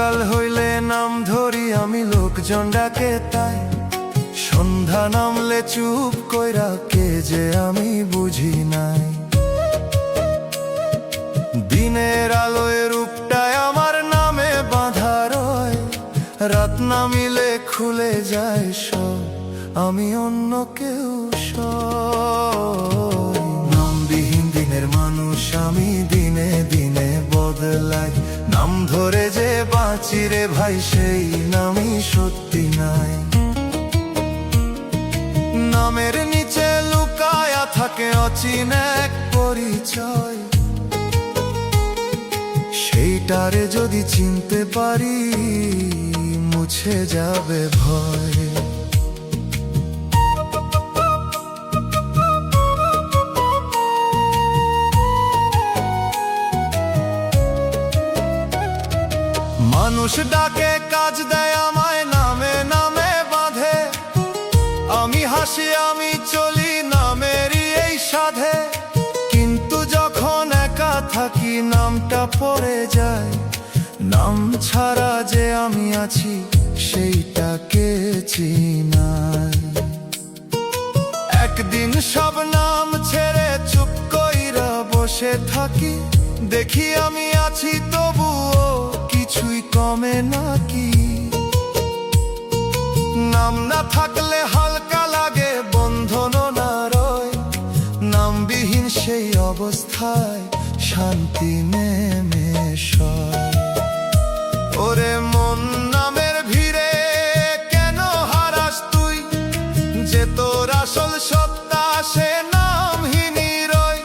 সকাল হইলে নাম ধরি আমি, লোকজন ডাকে তাই। সন্ধ্যা নামলে চুপ কইরা কে যে আমি বুঝি নাই। দিনের আলোয় রূপটায় আমার নামে বাঁধা রয়, রাত নামিলে খুলে যায় সব, আমি অন্য কেউ সব। নামবিহীন দিনের মানুষ আমি, দিনে দিনে বদলাই। নাম ধরে যে বাঁচি রে ভাই, সেই নামই সত্যি নাই। নামের নিচে লুকায়া থাকে অচিন এক পরিচয়, সেইটারে যদি চিনতে পারি মুছে যাবে ভয়। মানুষ ডাকে কাজ দেয় আমায়, নামে নামে বাঁধে। আমি হাসি আমি চলি নামেরই এই সাধে, কিন্তু যখন একা থাকি নামটা পড়ে যায়। নাম ছাড়া যে আমি আছি সেইটাকে চিনাই। একদিন সব নাম ছেড়ে চুপ কইরা বসে থাকি, দেখি আমি আছি তবুও কিছুই কমে নাকি। নাম না থাকলে হালকা লাগে, বন্ধনও না রয়। নামবিহীন সেই অবস্থায় শান্তি নেমে সয়। ওরে মন নামের ভিড়ে কেন হারাস তুই, যে তোর আসল সত্তা সে নামহীনই রয়।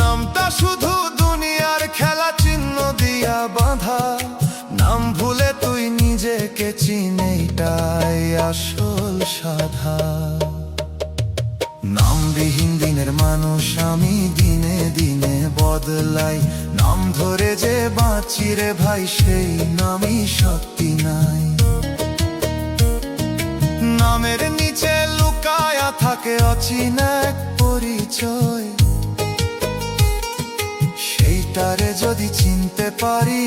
নামটা শুধু দুনিয়ার খেলা, চিহ্ন দিয়া বাঁধা। নাম ভুলে তুই নিজেকে চিনে, এটাই আসল সাধা। নামবিহীন দিনের মানুষ আমি, দিনে দিনে বদলাই। নাম ধরে যে বাঁচি রে ভাই, সেই নামই সত্যি নাই। নামের নিচে লুকায়া থাকে অচিন এক পরিচয়, সেইটারে যদি চিনতে পারি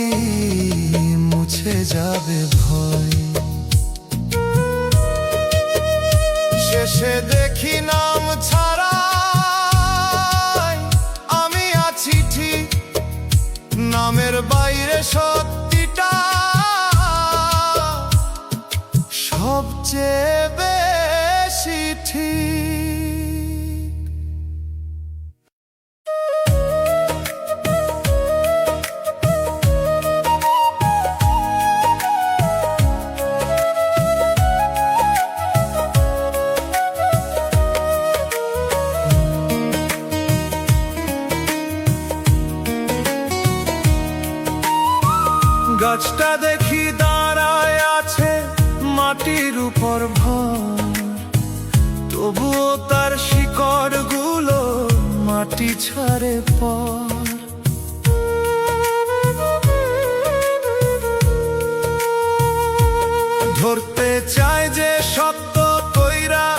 মুছে যাবে ভয়। শেষে দেখি নাম ছাড়া আমি আছি ঠিক, নামের বাইরে সত্যিটা সবচেয়ে বেশি ঠিক। গাছটা দেখি দাঁড়ায় আছে মাটির উপর ভর, তবুও তার শিকড় গুলো মাটি ছাড়ে পর। ধরতে চায় যে সত্য কইরা,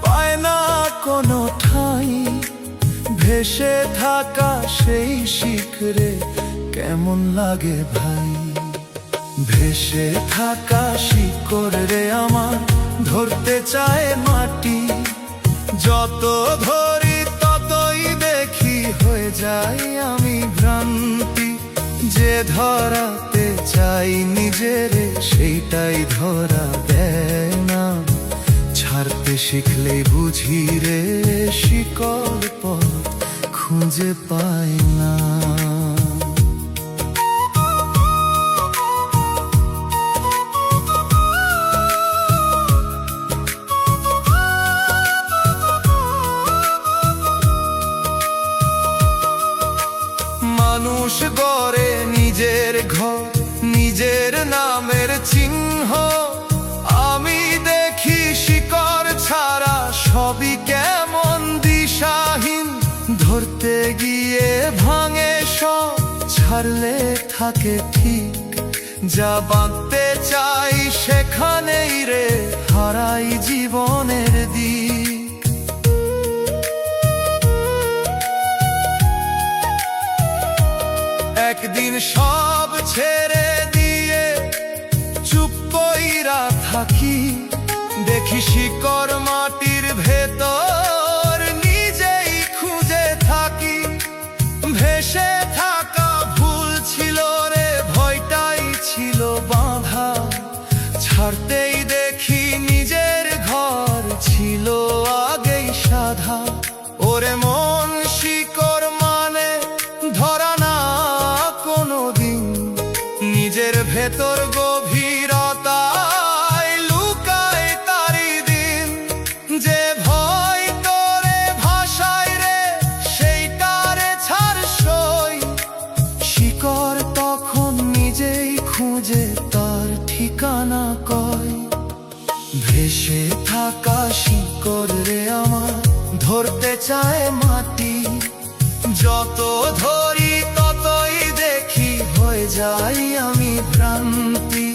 পায় না কোনো ঠাঁই। ভেসে থাকা সেই শিখরে কেমন লাগে ভাই। ভেসে থাকা শিকড় রে আমার, ধরতে চায় মাটি। যত ধরি ততই দেখি হয়ে যাই আমি ভ্রান্তি। যে ধরাতে চাই নিজেরে, সেইটাই ধরা দেয় না। ছাড়তে শিখলেই বুঝি রে, শিকড় পথ খুঁজে পাই না। মানুষ গড়ে নিজের ঘর, নিজের নামের চিহ্ন। আমি দেখি শিকড় ছাড়া সবই কেমন দিশাহীন। ধরতে গিয়ে ভাঙে সব, ছাড়লে থাকে ঠিক। যা বাঁধতে চাই সেখানেই রে হারাই জীবনের দিক। একদিন সব ছেড়ে দিয়ে দেখি শিকড় মাটির ভেতর নিজেই খুঁজে থাকি, ভেসে থাকা ভুল ছিল রে, ভয়টাই ছিল বাঁধা। ছাড়তেই দেখি নিজের ঘর ছিল আগেই সাধা। ওরে মন, শিকড় মানে ধরা না কোনোদিন, নিজের ভেতর গভীরতায় লুকায় তারি দিন। যে ভয় তোরে ভাষায় রে, সেইটারে ছাড় সই। শিকড় তখন নিজেই খুঁজে তার ঠিকানা কয়। ভেসে থাকা শিকড় রে আমার ধরতে চায় মাটি, যত ধরি ততই দেখি হয়ে যাই আমি ভ্রান্তি।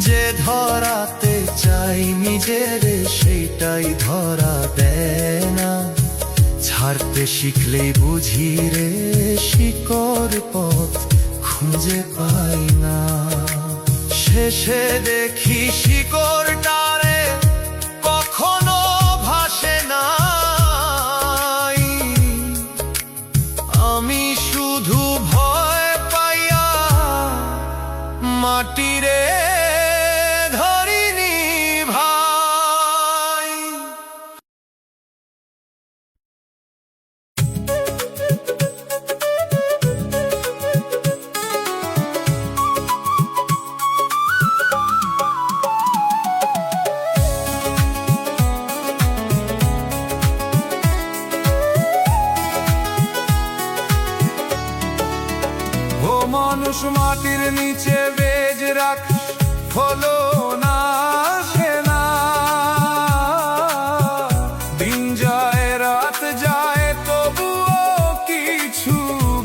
যে ধরাতে চাই নিজের সেইটাই ধরা দেয় না, ছাড়তে শিখলেই বুঝি রে শিকড় পথ খুঁজে পাই না। শেষে দেখি শিকড়টারে কখনো ভাসে নাই, আমি শুধু ভয় পাইয়া মাটিরে ধরিনি ভাই। ও মানুষ মাটির নিচে বেজ রাখ, হলো না সে না। দিন যায় রাত যায় তবুও কিছু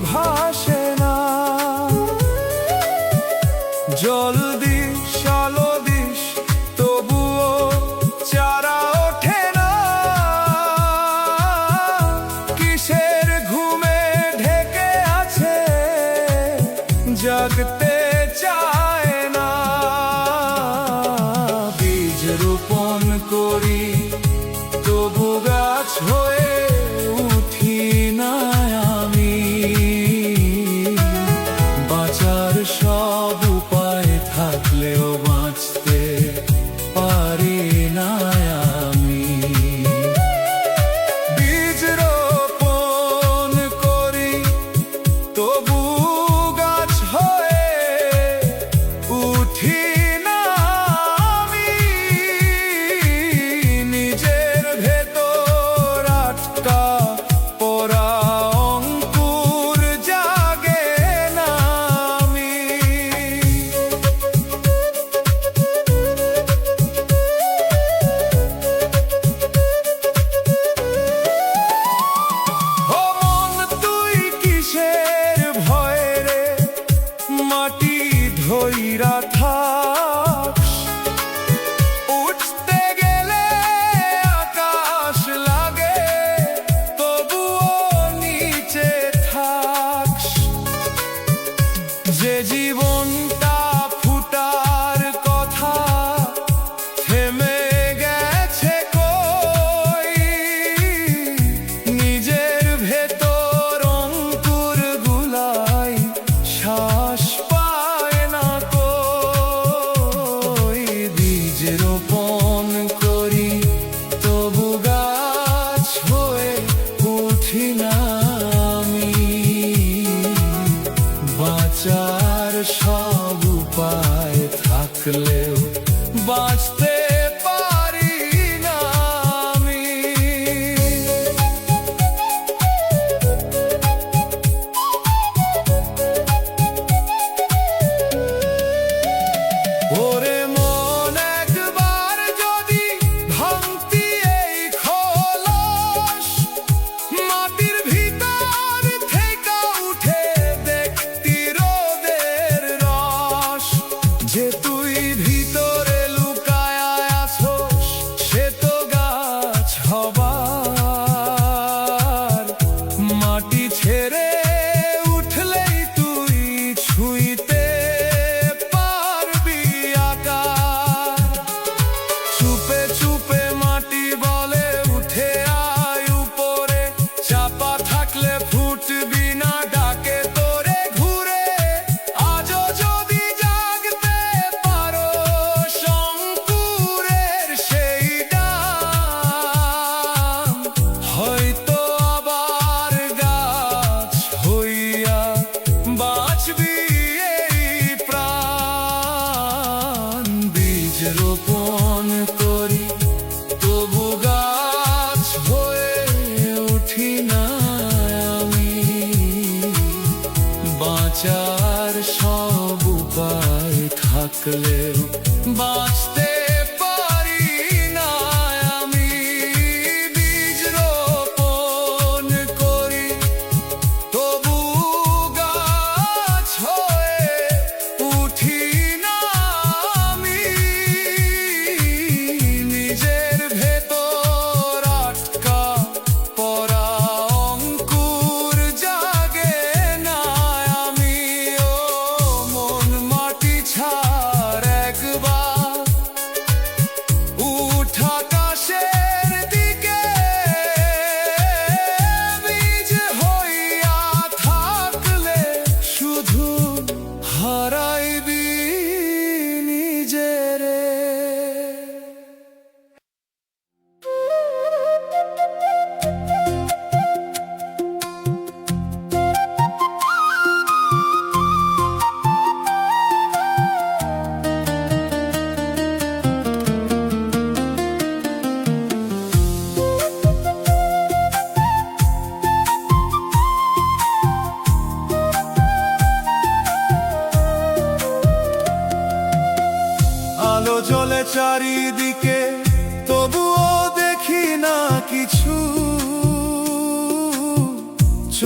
ভাসে না। জল দিস আলো দিস তবুও চারা ওঠে না। কিসের ঘুমে ঢেকে আছে জাগতে চায় না। বীজ রোপণ করি তবু গাছ হয়ে উঠি না আমি। বাঁচার সব উপায় থাকলেও বাঁচতে পারি না আমি। বীজ রোপণ করি তবু গাছ হয়ে উঠি না আমি। নিজের ভেতর আটকে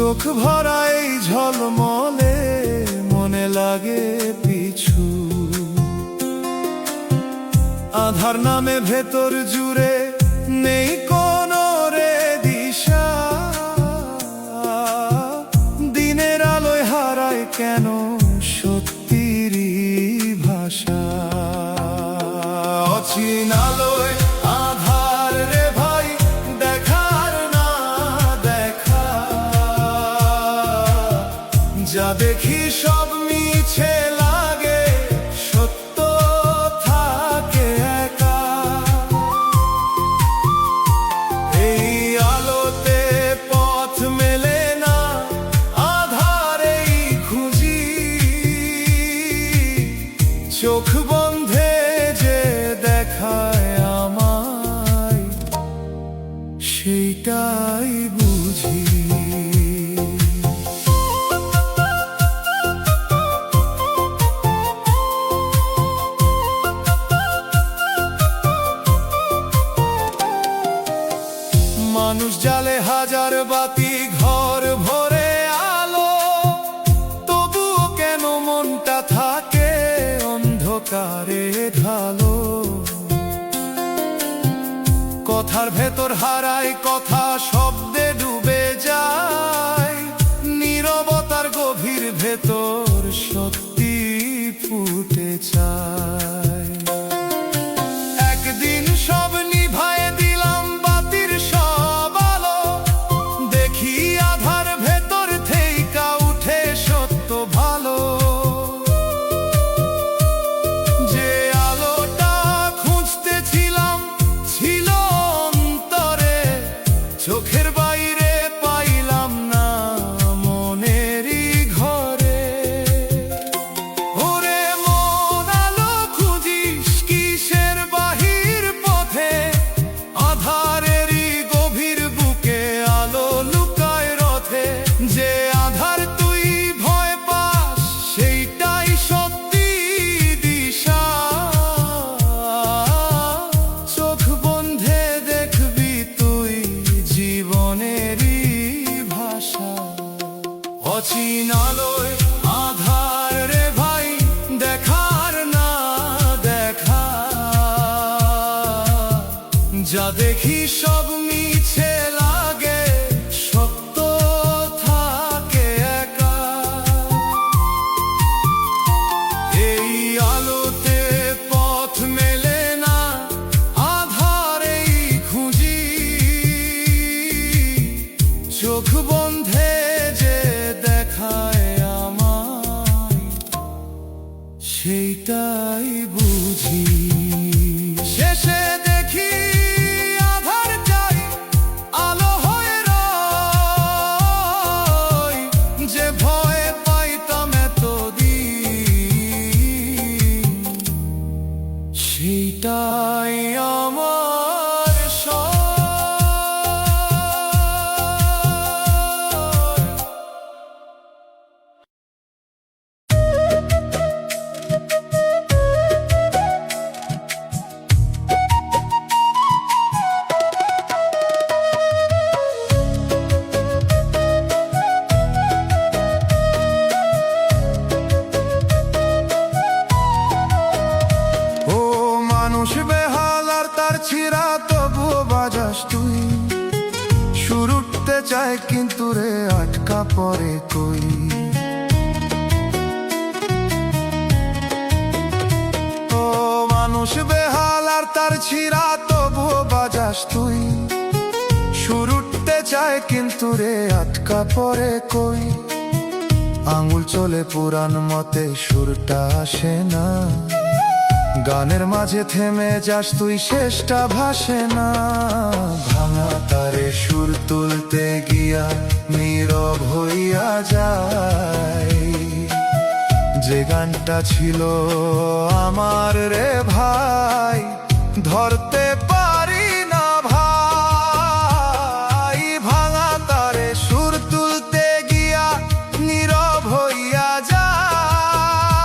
চোখ ভরা এই ঝলমলে মনে লাগে পিছু, আধার নামে ভেতর জুড়ে নেই কোনো রে দিশা। দিনের আলোয় হারায় কেন সত্যিরই ভাষা। অচেনা আলোয় আধার রে ভাই, দেখার না দেখা, যা দেখি সব মিছে লাগে, সত্য থাকে একা। এই আলোতে পথ মেলে না, আধারেই খুঁজি, চোখ বন্ধে যে দেখায় আমায়, সেইটাই বুঝি। মানুষ জালে হাজার বাতি, ঘর ভরে আলো, তবুও কেন মনটা থাকে অন্ধকারে ঢালো। কথার ভেতর হারায় কথা, শব্দে ডুবে যায়, নীরবতার গভীর ভেতর সত্যি ফুটে চায়। একদিন সব নিভায়ে দিলাম বাতির সব আলো, দেখি আধার ভেতর থেইকা উঠে সত্য ভালো। যে আলোটা খুঁজতেছিলাম ছিল অন্তরে, চোখের বাইরে পাইলাম না মনেরই ঘরে। ওরে মন, আলো খুঁজিস কিসের বাহির পথে, আধারেরই গভীর বুকে আলো লুকায় রথে। যে আধার তুই ভয় পাস, সেইটাই সত্যি দিশা। চোখ বন্ধে দেখবি তুই জীবনেরই ভাষা। অচেনা আলোয় আধার রে ভাই, দেখার না দেখা, যা দেখি সব মিছে লাগে, সত্য থাকে একা। এই আলোতে পথ মেলে না, আধারেই খুঁজি, চোখ বন্ধে যে দেখায় আমায়, সেইটাই বুঝি। শেষে দেখি আধারটাই আলো হয়ে রয়, যে ভয় পাইতাম এতদিন, সেইটাই আমার সব। ও মানুষ বেহাল আর তার ছিঁড়া, তবুও বাজাস তুই। সুর উঠতে চায় কিন্তু রে আটকা পড়ে কই। ও মানুষ বেহাল আর তার ছিঁড়া, তবুও বাজাস তুই। সুর উঠতে চায় কিন্তু রে আটকা পড়ে কই। আঙুল চলে পুরান মতে, সুরটা আসে না, গানের মাঝে থেমে যাস তুই, শেষটা ভাসে না। ভাঙা তারে সুর তুলতে গিয়া নীরব হইয়া যায়, যে গানটা ছিল আমার রে ভাই, ধরতে পারি না ভাই। ভাঙা তারে সুর তুলতে গিয়া নীরব হইয়া যায়,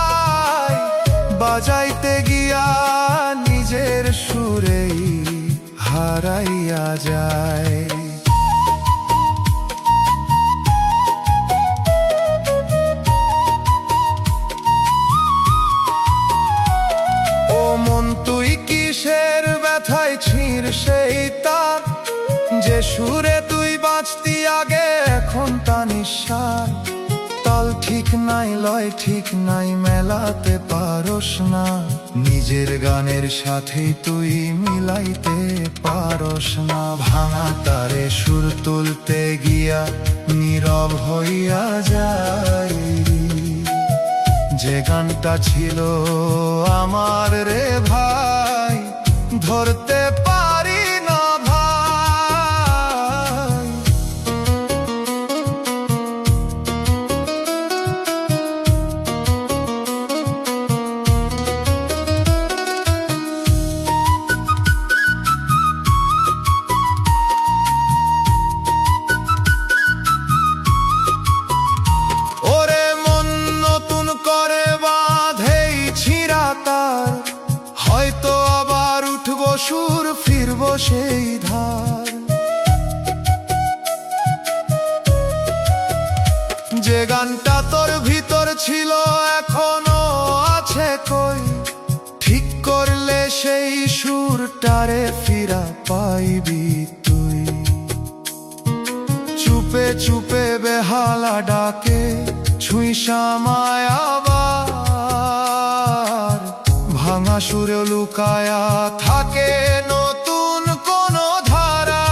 বাজাইতে গিয়া নিজের সুরেই হারাইয়া যায়। যে সুরে তুই বাঁচতি আগে এখন তা নিঃশ্বাস, তাল ঠিক নাই লয় ঠিক নাই মেলাতে পারস না, নিজের গানের সাথে তুই মিলাইতে পারস না। ভাঙা তারে সুর তুলতে গিয়া নীরব হইয়া যায়, যে গানটা ছিল আমার রে ভাই ধরতে পারি না ভাই। ওরে মন নতুন করে বাঁধেই ছিঁড়া তার, হয়তো আবার উঠবো সুর ফিরবো সেই ধার। যে গানটা তোর ভিতর ছিল এখনো আছে কই, ঠিক করলে সেই সুরটারে ফিরা পাইবি তুই। চুপে চুপে বেহালা ডাকে ছুঁই সামায় আবার, ভাঙা সুরে লুকায়া থাকে নতুন কোন ধারা।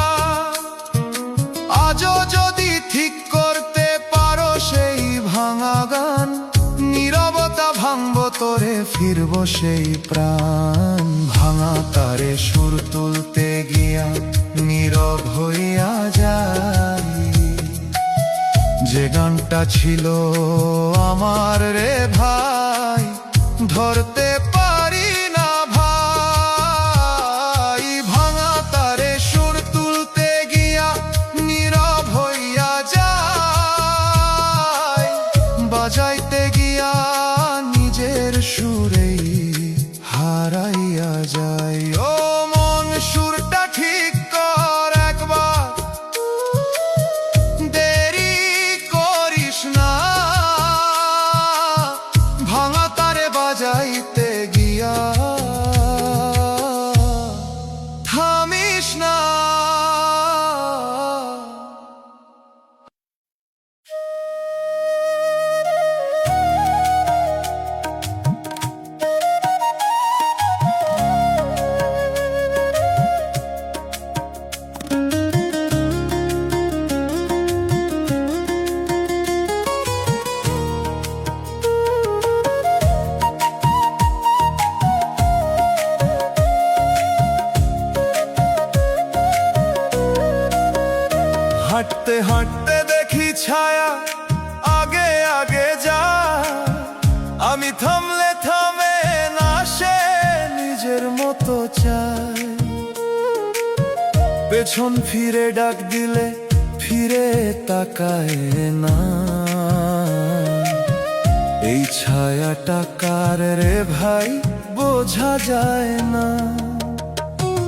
আজও যদি ঠিক করতে পারো সেই ভাঙা গান, নীরবতা ভাঙবো তোরে ফিরবো সেই প্রাণ। ভাঙা তারে সুর তুলতে গিয়া নীরব হইয়া যায়, যে গানটা ছিল আমার রে ভাই ধরতে পারি না ভাই। ভাঙা তারে সুর তুলতে গিয়া নীরব হইয়া যায়, বাজাইতে গিয়া নিজের সুরেই হারাইয়া যায়। ও মন সুরটা ঠিক কর একবার, দেরি করিস না, ভাঙা তারে বাজাইতে গিয়া থামিস না। হাঁটতে হাঁটতে দেখি ছায়া আগে আগে যায়, আমি থামলে থামে না সে নিজের মতো চায়। পেছন ফিরে ডাক দিলে ফিরে তাকায় না, এই ছায়াটা কার রে ভাই বোঝা যায় না।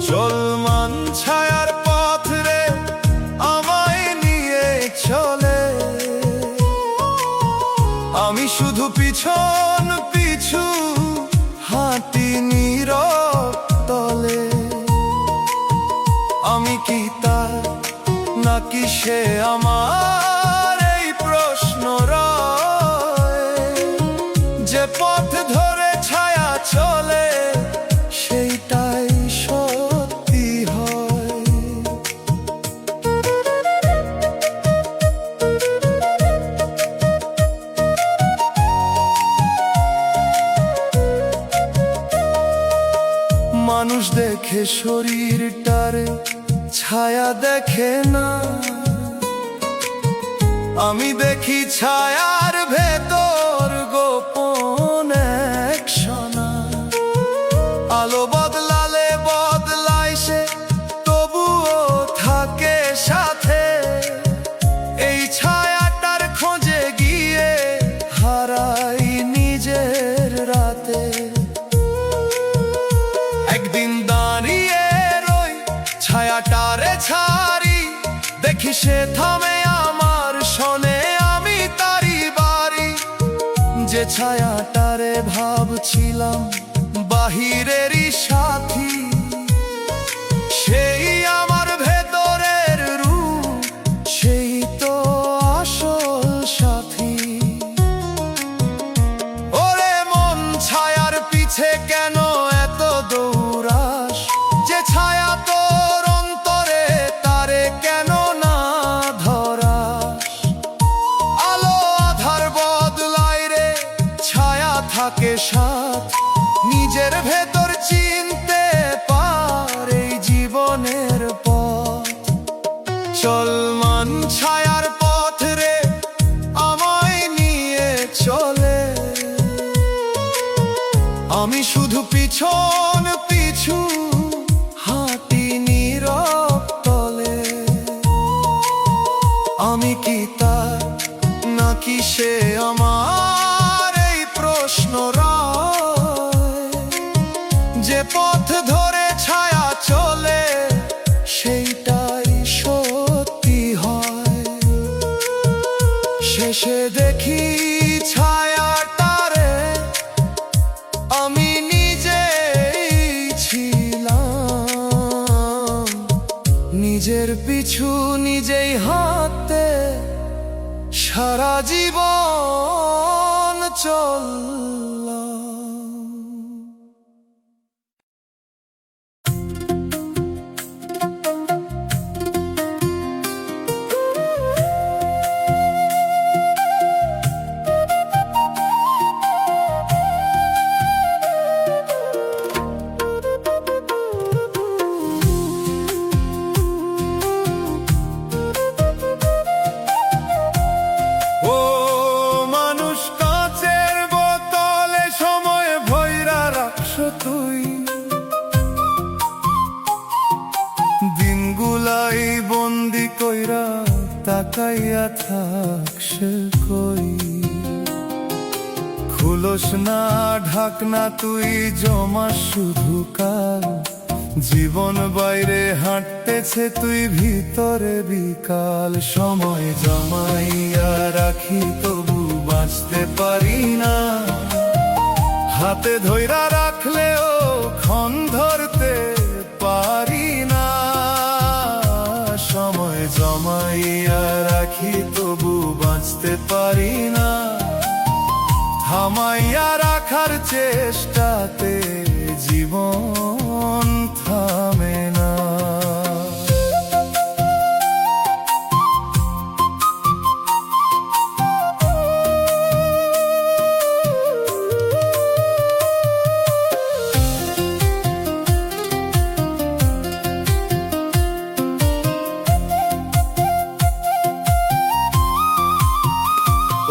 চলমান ছায়ার পথ রে আমায় নিয়ে চলে, আমি শুধু পিছন পিছু হাঁটি নীরব তলে। আমি কি তার নাকি সে আমার, এই প্রশ্ন রয়। যে পথ ধরে ছায়া চলে সেইটাই সত্যি হয়। মানুষ দেখে শরীরটারে, ছায়া দেখে না। আমি দেখি ছায়ার ভেতর গোপন এক সোনা। আলো বদলালে বদলায় সে, তবুও থাকে সাথে। এই ছায়াটার খোঁজে গিয়ে হারাই নিজের রাতে। একদিন দাঁড়িয়ে রই ছায়াটারে ছাড়ি, দেখি সে থামে আমার শোনে আমি তারি বাড়ি। যে ছায়াটারে ভাবছিলাম বাহিরেরই সাথী, সেই আমার ভেতরের পিছন পিছু হাঁটি নীরব তলে। আমি কি তার নাকি সে আমার, এই প্রশ্ন রয়। যে পথ ধরে ছায়া চলে সেইটাই সত্যি হয়। শেষে দেখি ছায়াটারে আমি নিজেই ছিলাম। নিজের পিছু নিজেই হাঁটতে সারা জীবন চললাম। তুই দিনগুলাই বন্দি কইরা তাকাইয়া থাকছে কই। খুলস না ঢাকনা তুই জমা শুধু কাল। জীবন বাইরে হাঁটতেছে তুই ভিতরে বিকাল। সময় জমাইয়া রাখি তবু বাঁচতে পারি না। হাতে ধইরা রাখলেও ক্ষণ ধরতে পারি না। সময় জমাইয়া রাখি তবু বাঁচতে পারি না। থামাইয়া রাখার চেষ্টাতে জীবন থামে না।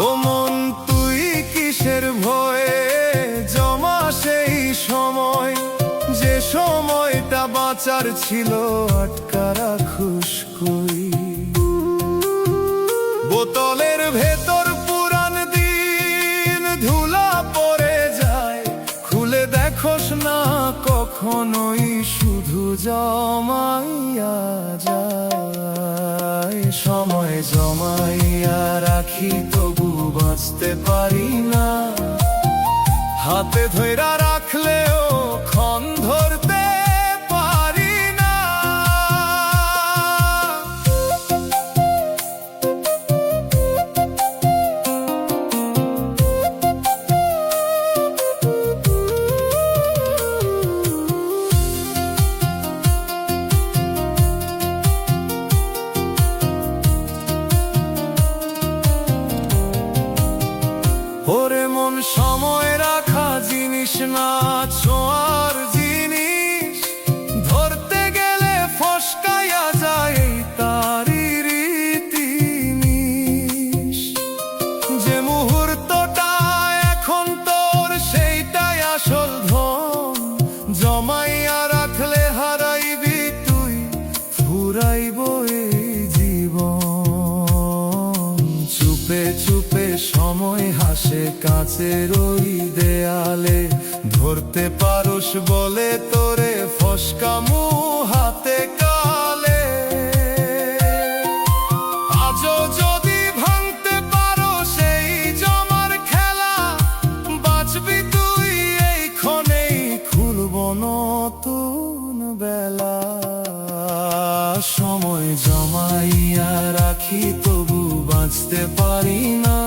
ও মন তুই কিসের ভয়ে জমা সেই সময়, যে সময়টা বাঁচার ছিল আটকা রাখুস কই। বোতলের ভেতর পুরান দিন ধুলা পড়ে যায়। খুলে দেখোস না কখনোই শুধু জমাইয়া যায়। সময় জমাইয়া রাখি তবু বাঁচতে পারি না। হাতে ধইরা রাখলেও ক্ষণ ধরতে পারি না। ওরে মন সময় রাখা জিনিস না, ছোঁয়ার জিনিস। ধরতে গেলে ফসকাইয়া যায় তারি রীতি নিস। যে মুহূর্তটা এখন তোর সেইটাই আসল ধন। জমাইয়া রাখলে হারাইবি তুই, ফুরাইব এই জীবন। চুপে চুপে সময় হাসে কাঁচের ওই দেয়ালে। ধরতে পারোস বলে তোরে ফসকামু হাতে কালে। আজও যদি ভাঙতে পারো সেই জমার খেলা, বাঁচবি তুই এই ক্ষণেই, খুলব নতুন বেলা। সময় জমাইয়া রাখি তবু বাঁচতে পারি না।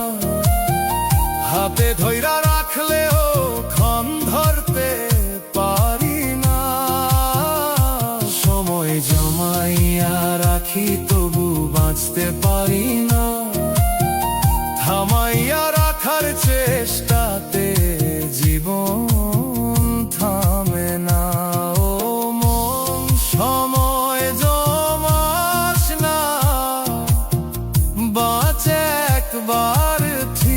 হাতে ধইরা রাখলেও ক্ষণ ধরতে পারি না। সময় জমাইয়া রাখি তবু বাঁচতে পারি না। থামাইয়া রাখার চেষ্টাতে জীবন থামে না। ও মন সময় জমাস না, বাঁচে একবার ঠিক।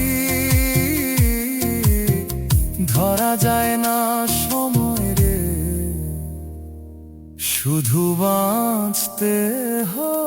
ধরা যায় না সময়ের শুধু বাঁচতে হয়।